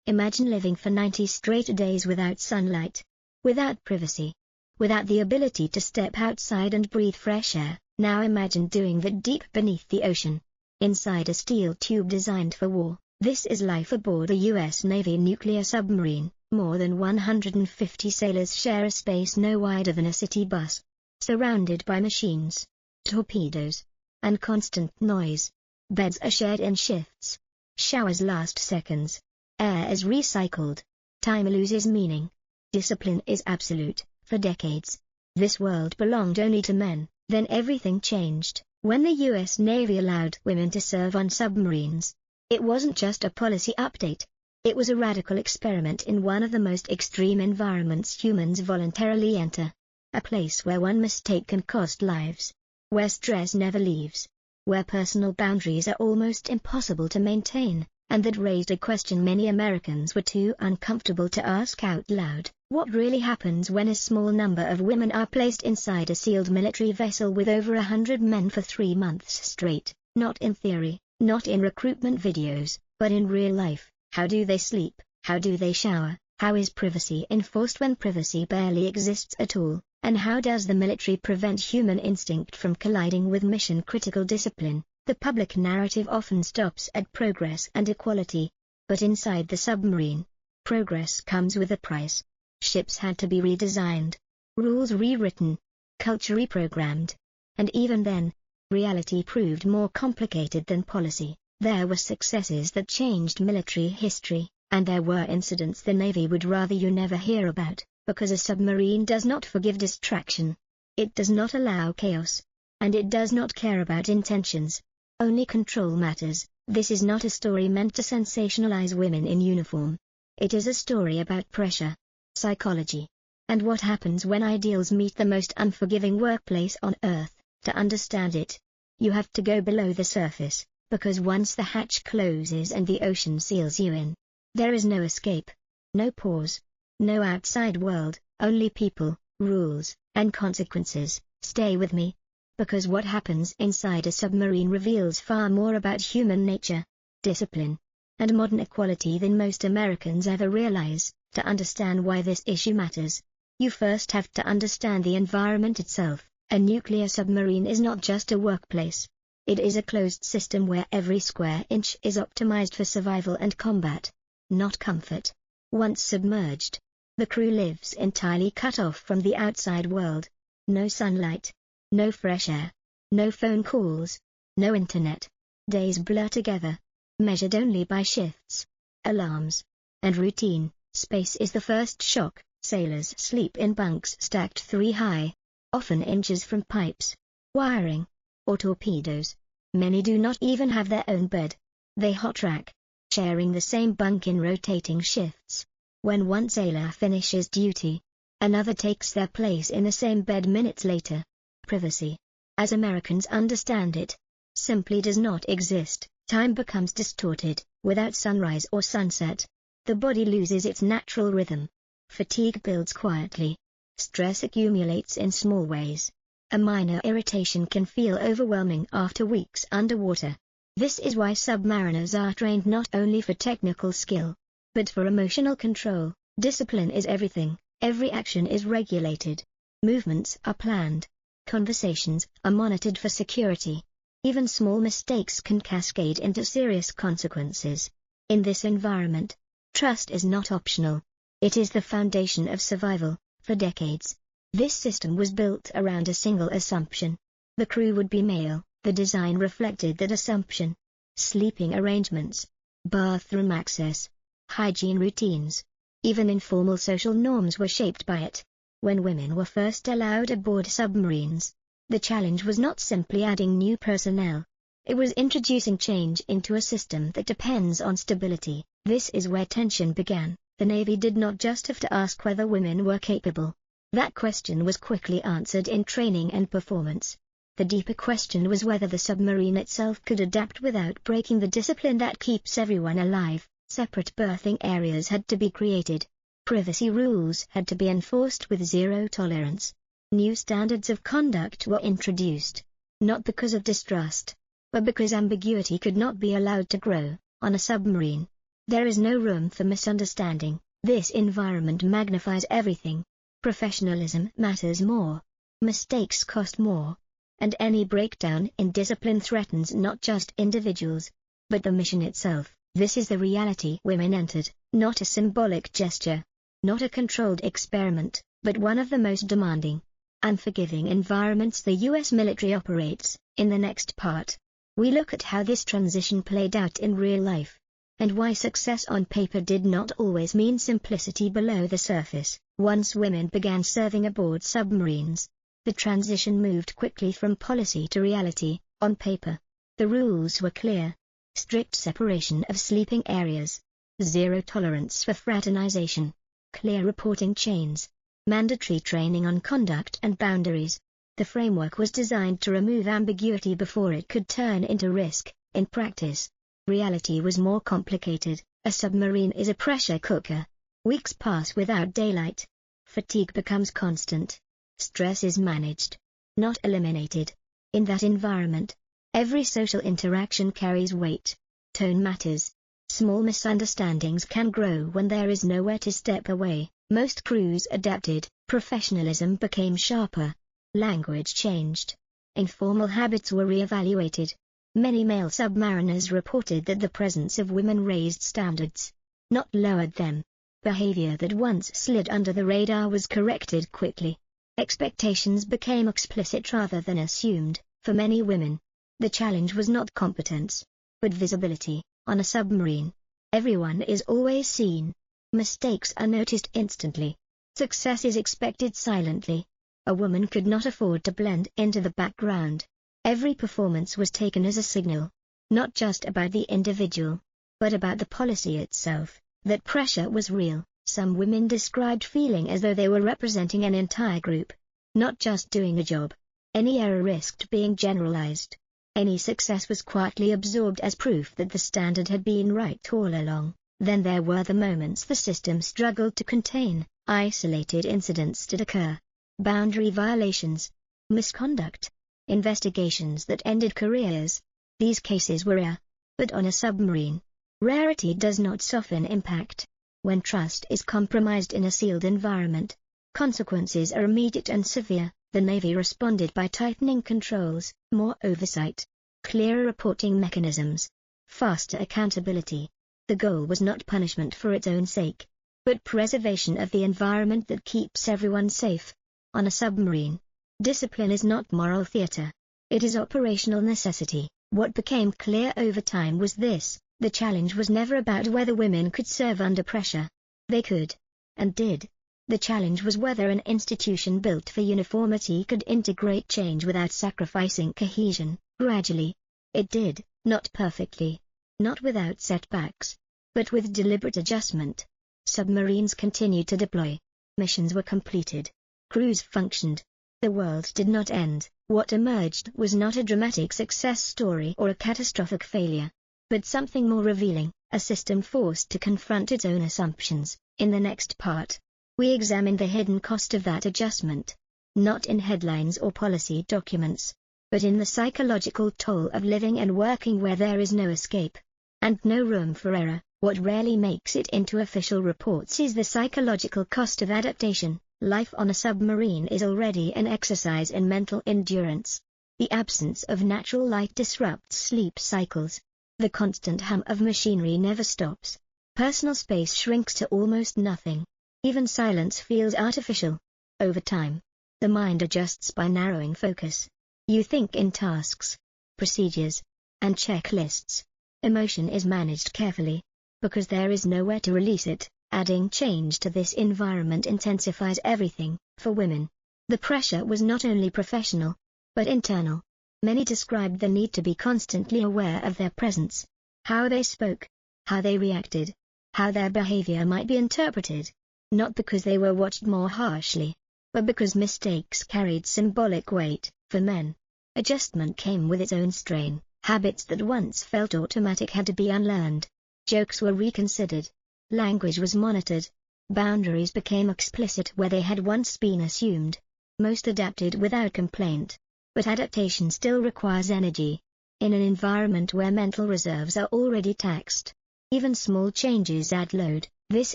Imagine living for 90 straight days without sunlight, without privacy, without the ability to step outside and breathe fresh air. Now imagine doing that deep beneath the ocean, inside a steel tube designed for war. This is life aboard a U.S. Navy nuclear submarine. More than 150 sailors share a space no wider than a city bus, surrounded by machines, torpedoes, and constant noise. Beds are shared in shifts. Showers last seconds. Air is recycled. Time loses meaning. Discipline is absolute. For decades, this world belonged only to men. Then everything changed, when the U.S. Navy allowed women to serve on submarines. It wasn't just a policy update. It was a radical experiment in one of the most extreme environments humans voluntarily enter. A place where one mistake can cost lives. Where stress never leaves. Where personal boundaries are almost impossible to maintain, and that raised a question many Americans were too uncomfortable to ask out loud. What really happens when a small number of women are placed inside a sealed military vessel with over 100 men for 3 months straight? Not in theory, not in recruitment videos, but in real life. How do they sleep? How do they shower? How is privacy enforced when privacy barely exists at all? And how does the military prevent human instinct from colliding with mission-critical discipline? The public narrative often stops at progress and equality. But inside the submarine, progress comes with a price. Ships had to be redesigned, rules rewritten, culture reprogrammed. And even then, reality proved more complicated than policy. There were successes that changed military history, and there were incidents the Navy would rather you never hear about, because a submarine does not forgive distraction. It does not allow chaos. And it does not care about intentions. Only control matters. This is not a story meant to sensationalize women in uniform. It is a story about pressure, psychology, and what happens when ideals meet the most unforgiving workplace on Earth. To understand it, you have to go below the surface, because once the hatch closes and the ocean seals you in, there is no escape, no pause, no outside world, only people, rules, and consequences. Stay with me, because what happens inside a submarine reveals far more about human nature, discipline, and modern equality than most Americans ever realize. To understand why this issue matters, you first have to understand the environment itself. A nuclear submarine is not just a workplace. It is a closed system where every square inch is optimized for survival and combat, not comfort. Once submerged, the crew lives entirely cut off from the outside world. No sunlight, no fresh air, no phone calls, no internet. Days blur together, measured only by shifts, alarms, and routine. Space is the first shock. Sailors sleep in bunks stacked 3 high, often inches from pipes, wiring, or torpedoes. Many do not even have their own bed. They hot rack, sharing the same bunk in rotating shifts. When one sailor finishes duty, another takes their place in the same bed minutes later. Privacy, as Americans understand it, simply does not exist. Time becomes distorted. Without sunrise or sunset, the body loses its natural rhythm. Fatigue builds quietly. Stress accumulates in small ways. A minor irritation can feel overwhelming after weeks underwater. This is why submariners are trained not only for technical skill, but for emotional control. Discipline is everything. Every action is regulated. Movements are planned. Conversations are monitored for security. Even small mistakes can cascade into serious consequences. In this environment, trust is not optional. It is the foundation of survival. For decades, this system was built around a single assumption. The crew would be male. The design reflected that assumption. Sleeping arrangements, bathroom access, hygiene routines, even informal social norms were shaped by it. When women were first allowed aboard submarines, the challenge was not simply adding new personnel. It was introducing change into a system that depends on stability. This is where tension began. The Navy did not just have to ask whether women were capable. That question was quickly answered in training and performance. The deeper question was whether the submarine itself could adapt without breaking the discipline that keeps everyone alive. Separate berthing areas had to be created. Privacy rules had to be enforced with zero tolerance. New standards of conduct were introduced, not because of distrust, but because ambiguity could not be allowed to grow. On a submarine, There is no room for misunderstanding. This environment magnifies everything. Professionalism matters more. Mistakes cost more. And any breakdown in discipline threatens not just individuals, but the mission itself. This is the reality women entered, not a symbolic gesture, not a controlled experiment, but one of the most demanding, unforgiving environments the U.S. military operates. In the next part, we look at how this transition played out in real life, and why success on paper did not always mean simplicity below the surface. Once women began serving aboard submarines, the transition moved quickly from policy to reality. On paper, the rules were clear: strict separation of sleeping areas, zero tolerance for fraternization, clear reporting chains, mandatory training on conduct and boundaries. The framework was designed to remove ambiguity before it could turn into risk. In practice, reality was more complicated. A submarine is a pressure cooker. Weeks pass without daylight. Fatigue becomes constant. Stress is managed, not eliminated. In that environment, every social interaction carries weight. Tone matters. Small misunderstandings can grow when there is nowhere to step away. Most crews adapted. Professionalism became sharper. Language changed. Informal habits were re-evaluated. Many male submariners reported that the presence of women raised standards, not lowered them. Behavior that once slid under the radar was corrected quickly. Expectations became explicit rather than assumed. For many women, the challenge was not competence, but visibility. On a submarine, everyone is always seen. Mistakes are noticed instantly. Success is expected silently. A woman could not afford to blend into the background. Every performance was taken as a signal, not just about the individual, but about the policy itself. That pressure was real. Some women described feeling as though they were representing an entire group, not just doing a job. Any error risked being generalized. Any success was quietly absorbed as proof that the standard had been right all along. Then there were the moments the system struggled to contain. Isolated incidents did occur. Boundary violations, misconduct, investigations that ended careers. These cases were rare. But on a submarine, rarity does not soften impact. When trust is compromised in a sealed environment, consequences are immediate and severe. The Navy responded by tightening controls, more oversight, clearer reporting mechanisms, faster accountability. The goal was not punishment for its own sake, but preservation of the environment that keeps everyone safe. On a submarine, discipline is not moral theater. It is operational necessity. What became clear over time was this: the challenge was never about whether women could serve under pressure. They could, and did. The challenge was whether an institution built for uniformity could integrate change without sacrificing cohesion. Gradually, it did, not perfectly, not without setbacks, but with deliberate adjustment. Submarines continued to deploy. Missions were completed. Crews functioned. The world did not end. What emerged was not a dramatic success story or a catastrophic failure, but something more revealing, a system forced to confront its own assumptions. In the next part, we examine the hidden cost of that adjustment, not in headlines or policy documents, but in the psychological toll of living and working where there is no escape, and no room for error. What rarely makes it into official reports is the psychological cost of adaptation. Life on a submarine is already an exercise in mental endurance. The absence of natural light disrupts sleep cycles. The constant hum of machinery never stops. Personal space shrinks to almost nothing. Even silence feels artificial. Over time, the mind adjusts by narrowing focus. You think in tasks, procedures, and checklists. Emotion is managed carefully, because there is nowhere to release it. Adding change to this environment intensifies everything. For women, the pressure was not only professional, but internal. Many described the need to be constantly aware of their presence, how they spoke, how they reacted, how their behavior might be interpreted, not because they were watched more harshly, but because mistakes carried symbolic weight. For men, adjustment came with its own strain. Habits that once felt automatic had to be unlearned. Jokes were reconsidered. Language was monitored. Boundaries became explicit where they had once been assumed. Most adapted without complaint. But adaptation still requires energy. In an environment where mental reserves are already taxed, Even small changes add load. This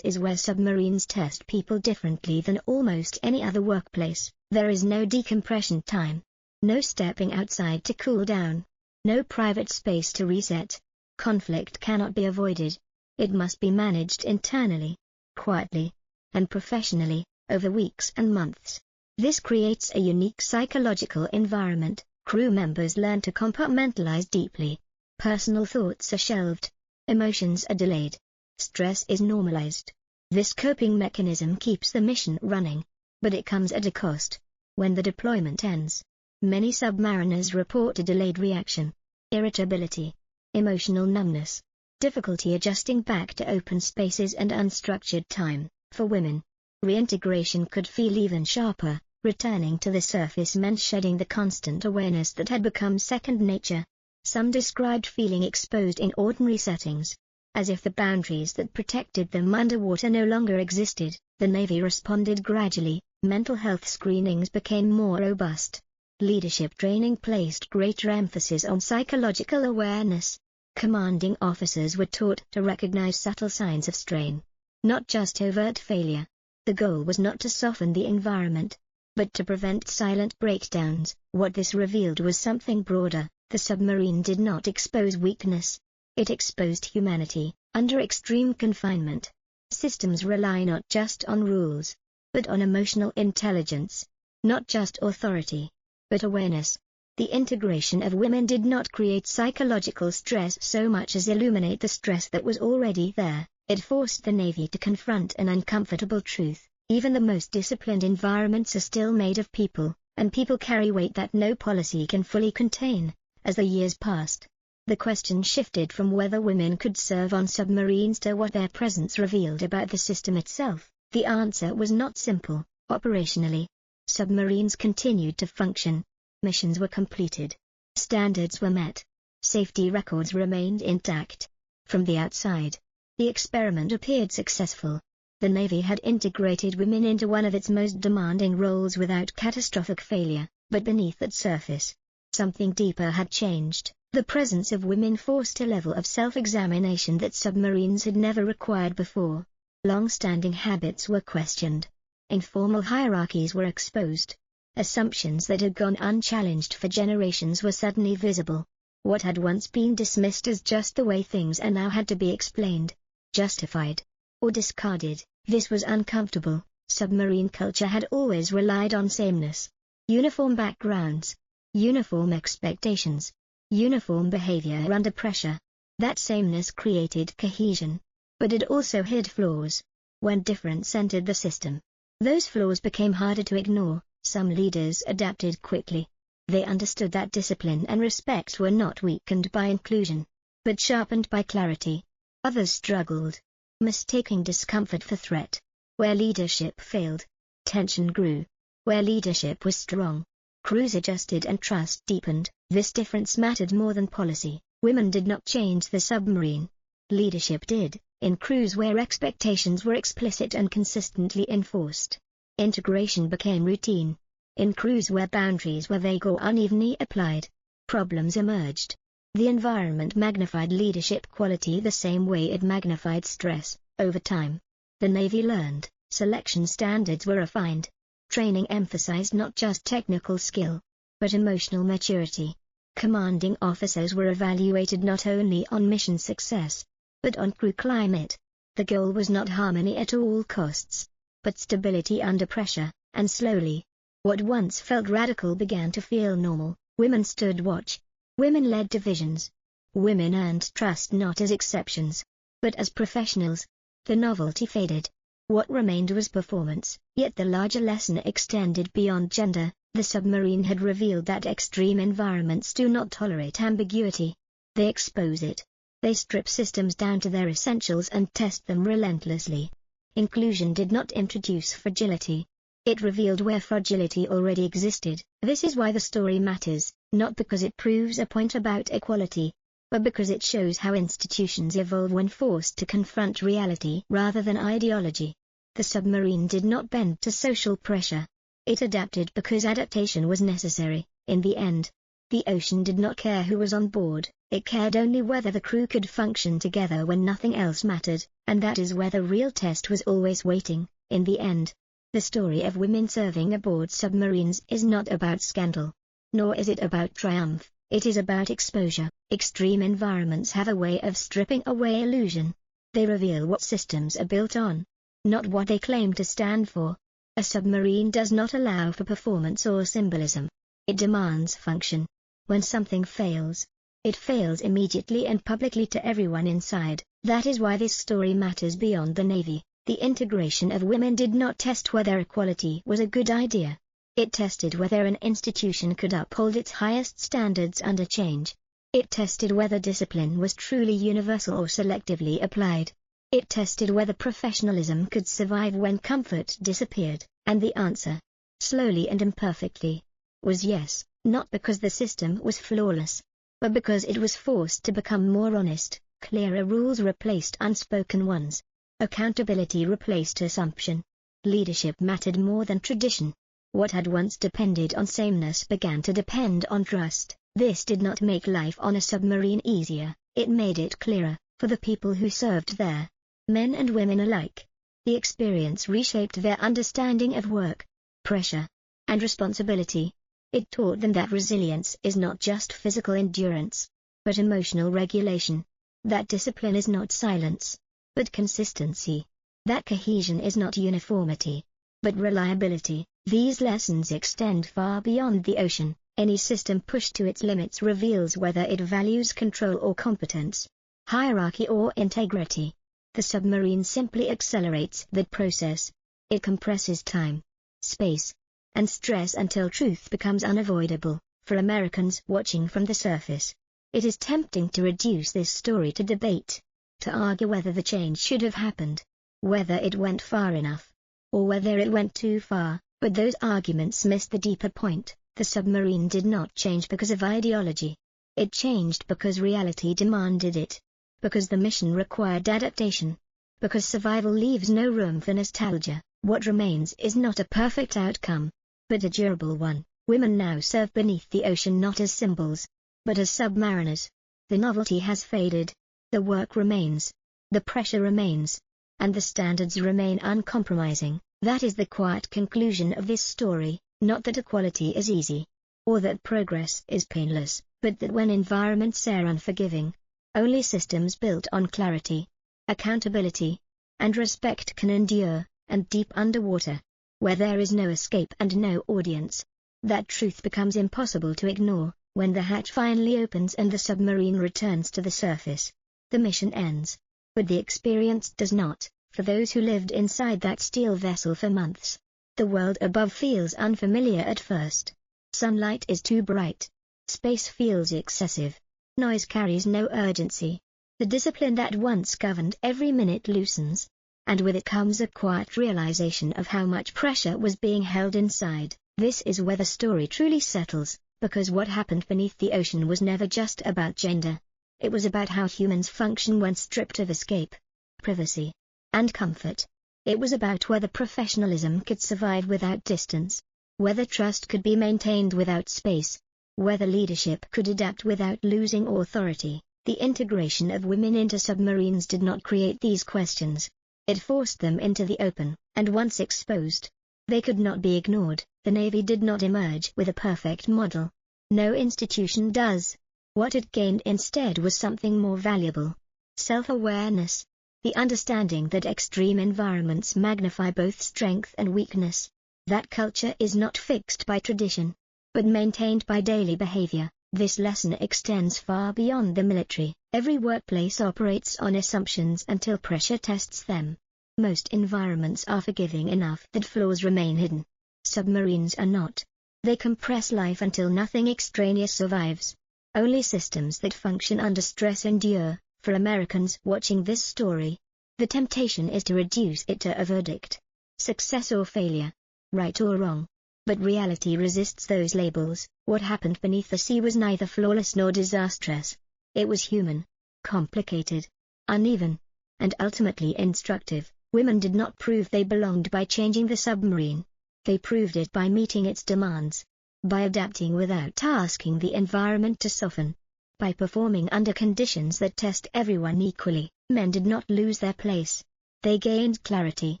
is where submarines test people differently than almost any other workplace. There is no decompression time. No stepping outside to cool down. No private space to reset. Conflict cannot be avoided. It must be managed internally, quietly, and professionally, over weeks and months. This creates a unique psychological environment. Crew members learn to compartmentalize deeply. Personal thoughts are shelved. Emotions are delayed. Stress is normalized. This coping mechanism keeps the mission running. But it comes at a cost. When the deployment ends, many submariners report a delayed reaction, irritability, emotional numbness, difficulty adjusting back to open spaces and unstructured time. For women, reintegration could feel even sharper. Returning to the surface meant shedding the constant awareness that had become second nature. Some described feeling exposed in ordinary settings, as if the boundaries that protected them underwater no longer existed. The Navy responded gradually. Mental health screenings became more robust. Leadership training placed greater emphasis on psychological awareness. Commanding officers were taught to recognize subtle signs of strain, not just overt failure. The goal was not to soften the environment, but to prevent silent breakdowns. What this revealed was something broader. The submarine did not expose weakness. It exposed humanity. Under extreme confinement, systems rely not just on rules, but on emotional intelligence. Not just authority, but awareness. The integration of women did not create psychological stress so much as illuminate the stress that was already there. It forced the Navy to confront an uncomfortable truth. Even the most disciplined environments are still made of people, and people carry weight that no policy can fully contain. As the years passed, the question shifted from whether women could serve on submarines to what their presence revealed about the system itself. The answer was not simple. Operationally, submarines continued to function. Missions were completed. Standards were met. Safety records remained intact. From the outside, the experiment appeared successful. The Navy had integrated women into one of its most demanding roles without catastrophic failure. But beneath that surface, something deeper had changed. The presence of women forced a level of self-examination that submarines had never required before. Long-standing habits were questioned. Informal hierarchies were exposed. Assumptions that had gone unchallenged for generations were suddenly visible. What had once been dismissed as just the way things are now had to be explained, justified, or discarded. This was uncomfortable. Submarine culture had always relied on sameness. Uniform backgrounds, uniform expectations, uniform behavior under pressure. That sameness created cohesion. But it also hid flaws. When difference entered the system, those flaws became harder to ignore. Some leaders adapted quickly. They understood that discipline and respect were not weakened by inclusion, but sharpened by clarity. Others struggled, mistaking discomfort for threat. Where leadership failed, tension grew. Where leadership was strong, crews adjusted and trust deepened. This difference mattered more than policy. Women did not change the submarine. Leadership did, in crews where expectations were explicit and consistently enforced. Integration became routine. In crews where boundaries were vague or unevenly applied, problems emerged. The environment magnified leadership quality the same way it magnified stress. Over time, the Navy learned, selection standards were refined. Training emphasized not just technical skill, but emotional maturity. Commanding officers were evaluated not only on mission success, but on crew climate. The goal was not harmony at all costs, but stability under pressure, and slowly, what once felt radical began to feel normal. Women stood watch. Women led divisions. Women earned trust not as exceptions, but as professionals. The novelty faded. What remained was performance. Yet the larger lesson extended beyond gender. The submarine had revealed that extreme environments do not tolerate ambiguity. They expose it. They strip systems down to their essentials and test them relentlessly. Inclusion did not introduce fragility. It revealed where fragility already existed. This is why the story matters, not because it proves a point about equality, but because it shows how institutions evolve when forced to confront reality rather than ideology. The submarine did not bend to social pressure. It adapted because adaptation was necessary. In the end, the ocean did not care who was on board. It cared only whether the crew could function together when nothing else mattered, and that is where the real test was always waiting. In the end, the story of women serving aboard submarines is not about scandal. Nor is it about triumph, it is about exposure. Extreme environments have a way of stripping away illusion. They reveal what systems are built on, not what they claim to stand for. A submarine does not allow for performance or symbolism. It demands function. When something fails, it fails immediately and publicly to everyone inside. That is why this story matters beyond the Navy. The integration of women did not test whether equality was a good idea. It tested whether an institution could uphold its highest standards under change. It tested whether discipline was truly universal or selectively applied. It tested whether professionalism could survive when comfort disappeared, and the answer, slowly and imperfectly, was yes, not because the system was flawless, but because it was forced to become more honest. Clearer rules replaced unspoken ones. Accountability replaced assumption. Leadership mattered more than tradition. What had once depended on sameness began to depend on trust. This did not make life on a submarine easier, it made it clearer, for the people who served there, men and women alike. The experience reshaped their understanding of work, pressure, and responsibility. It taught them that resilience is not just physical endurance, but emotional regulation. That discipline is not silence, but consistency. That cohesion is not uniformity, but reliability. These lessons extend far beyond the ocean. Any system pushed to its limits reveals whether it values control or competence, hierarchy or integrity. The submarine simply accelerates that process. It compresses time, space, and stress until truth becomes unavoidable. For Americans watching from the surface, it is tempting to reduce this story to debate, to argue whether the change should have happened, whether it went far enough, or whether it went too far, but those arguments miss the deeper point. The submarine did not change because of ideology. It changed because reality demanded it, because the mission required adaptation, because survival leaves no room for nostalgia. What remains is not a perfect outcome, but a durable one. Women now serve beneath the ocean not as symbols, but as submariners. The novelty has faded. The work remains, the pressure remains, and the standards remain uncompromising. That is the quiet conclusion of this story, not that equality is easy, or that progress is painless, but that when environments are unforgiving, only systems built on clarity, accountability, and respect can endure. And deep underwater, where there is no escape and no audience, that truth becomes impossible to ignore. When the hatch finally opens and the submarine returns to the surface, the mission ends, but the experience does not. For those who lived inside that steel vessel for months, the world above feels unfamiliar at first. Sunlight is too bright. Space feels excessive. Noise carries no urgency. The discipline that once governed every minute loosens, and with it comes a quiet realization of how much pressure was being held inside. This is where the story truly settles, because what happened beneath the ocean was never just about gender. It was about how humans function when stripped of escape, privacy, and comfort. It was about whether professionalism could survive without distance, whether trust could be maintained without space, whether leadership could adapt without losing authority. The integration of women into submarines did not create these questions. It forced them into the open, and once exposed, they could not be ignored. The Navy did not emerge with a perfect model. No institution does. What it gained instead was something more valuable: self-awareness. The understanding that extreme environments magnify both strength and weakness. That culture is not fixed by tradition, but maintained by daily behavior. This lesson extends far beyond the military. Every workplace operates on assumptions until pressure tests them. Most environments are forgiving enough that flaws remain hidden. Submarines are not. They compress life until nothing extraneous survives. Only systems that function under stress endure. For Americans watching this story, the temptation is to reduce it to a verdict: success or failure, right or wrong. But reality resists those labels. What happened beneath the sea was neither flawless nor disastrous. It was human, complicated, uneven, and ultimately instructive. Women did not prove they belonged by changing the submarine. They proved it by meeting its demands, by adapting without asking the environment to soften, By performing under conditions that test everyone equally, men did not lose their place. They gained clarity.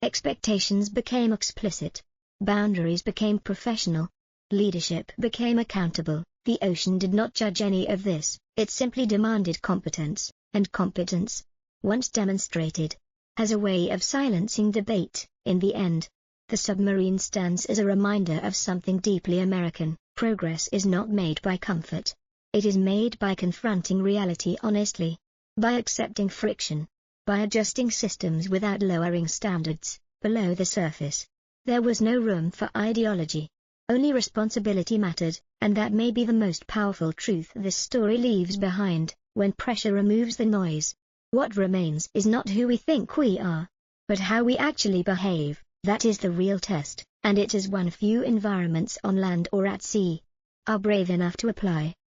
Expectations became explicit. Boundaries became professional. Leadership became accountable. The ocean did not judge any of this, it simply demanded competence, and competence, once demonstrated, has a way of silencing debate. In the end, the submarine stands as a reminder of something deeply American. Progress is not made by comfort. It is made by confronting reality honestly, by accepting friction, by adjusting systems without lowering standards. Below the surface, there was no room for ideology. Only responsibility mattered, and that may be the most powerful truth this story leaves behind. When pressure removes the noise, what remains is not who we think we are, but how we actually behave. That is the real test, and it is one few environments on land or at sea are brave enough to apply.